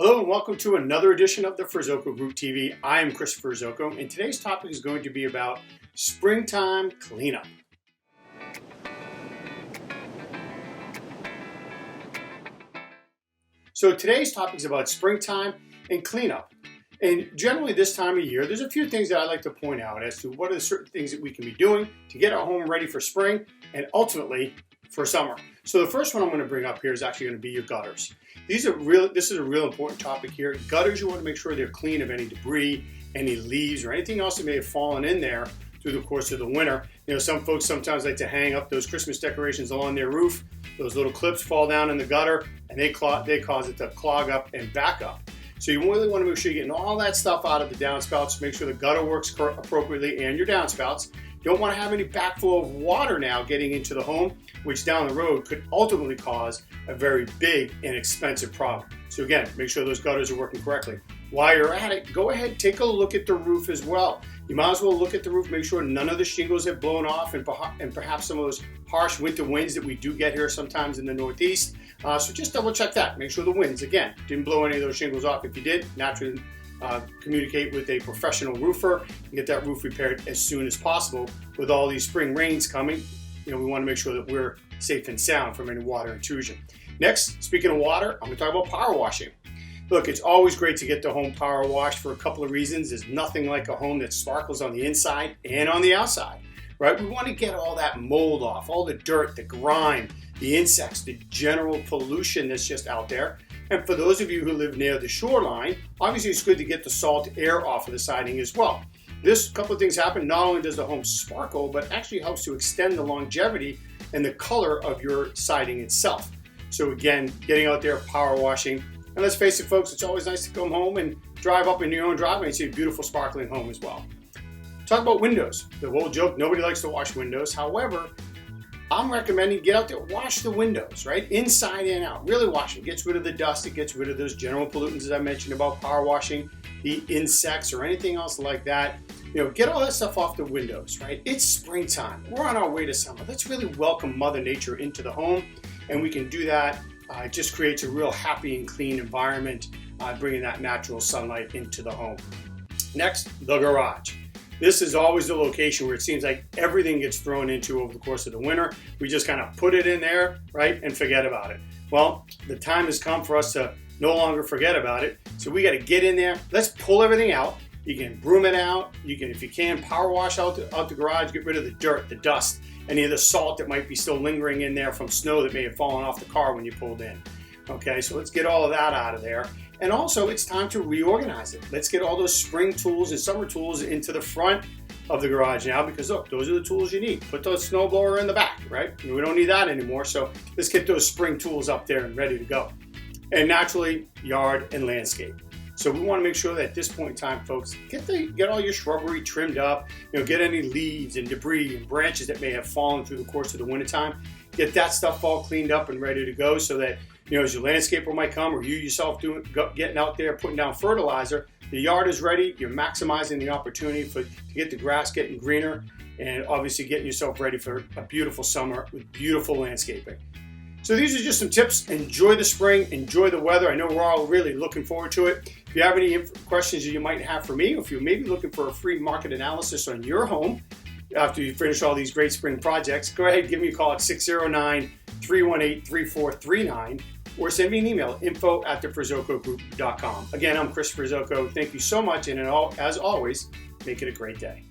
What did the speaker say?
Hello and welcome to another edition of the Ferzoco Group TV. I am Chris Ferzoco, and today's topic is going to be about springtime cleanup. So today's topic is about springtime and cleanup. And generally this time of year, there's a few things that I like to point out as to what are the certain things that we can be doing to get our home ready for spring and ultimately for summer. So the first one I'm going to bring up here is actually going to be your gutters. This is a real important topic here. Gutters, you want to make sure they're clean of any debris, any leaves, or anything else that may have fallen in there through the course of the winter. You know, some folks sometimes like to hang up those Christmas decorations along their roof. Those little clips fall down in the gutter and they cause it to clog up and back up. So you really want to make sure you're getting all that stuff out of the downspouts, make sure the gutter works appropriately and your downspouts. You don't want to have any backflow of water now getting into the home, which down the road could ultimately cause a very big and expensive problem. So again, make sure those gutters are working correctly. While you're at it, go ahead, take a look at the roof as well. You might as well look at the roof, make sure none of the shingles have blown off and perhaps some of those harsh winter winds that we do get here sometimes in the Northeast. So just double check that. Make sure the winds, again, didn't blow any of those shingles off. If you did, naturally communicate with a professional roofer and get that roof repaired as soon as possible. With all these spring rains coming, we want to make sure that we're safe and sound from any water intrusion. Next, speaking of water, I'm going to talk about power washing. Look, it's always great to get the home power washed for a couple of reasons. There's nothing like a home that sparkles on the inside and on the outside, right? We want to get all that mold off, all the dirt, the grime, the insects, the general pollution that's just out there. And for those of you who live near the shoreline, obviously it's good to get the salt air off of the siding as well. This couple of things happen. Not only does the home sparkle, but actually helps to extend the longevity and the color of your siding itself. So again, getting out there, power washing. And let's face it, folks, it's always nice to come home and drive up in your own driveway and see a beautiful sparkling home as well. Talk about windows. The whole joke, nobody likes to wash windows. However, I'm recommending get out there, wash the windows, right? Inside and out, really wash them. Gets rid of the dust, it gets rid of those general pollutants as I mentioned about power washing, the insects or anything else like that. Get all that stuff off the windows, right? It's springtime. We're on our way to summer. Let's really welcome Mother Nature into the home, and we can do that. It just creates a real happy and clean environment, bringing that natural sunlight into the home. Next, the garage. This is always the location where it seems like everything gets thrown into over the course of the winter. We just kind of put it in there, right, and forget about it. Well, the time has come for us to no longer forget about it. So we got to get in there. Let's pull everything out. You can broom it out. You can, if you can, power wash out the garage, get rid of the dirt, the dust, any of the salt that might be still lingering in there from snow that may have fallen off the car when you pulled in. Okay, so let's get all of that out of there. And also, it's time to reorganize it. Let's get all those spring tools and summer tools into the front of the garage now, because look, those are the tools you need. Put those snowblower in the back, right? We don't need that anymore, so let's get those spring tools up there and ready to go. And naturally, yard and landscape. So we want to make sure that at this point in time, folks, get all your shrubbery trimmed up, get any leaves and debris and branches that may have fallen through the course of the wintertime. Get that stuff all cleaned up and ready to go so that, as your landscaper might come or you yourself getting out there, putting down fertilizer, the yard is ready. You're maximizing the opportunity to get the grass getting greener and obviously getting yourself ready for a beautiful summer with beautiful landscaping. So these are just some tips. Enjoy the spring, enjoy the weather. I know we're all really looking forward to it. If you have any questions that you might have for me, or if you're maybe looking for a free market analysis on your home after you finish all these great spring projects, go ahead and give me a call at 609-318-3439 or send me an email, info@theferzocogroup.com. Again, I'm Chris Ferzoco. Thank you so much, and as always, make it a great day.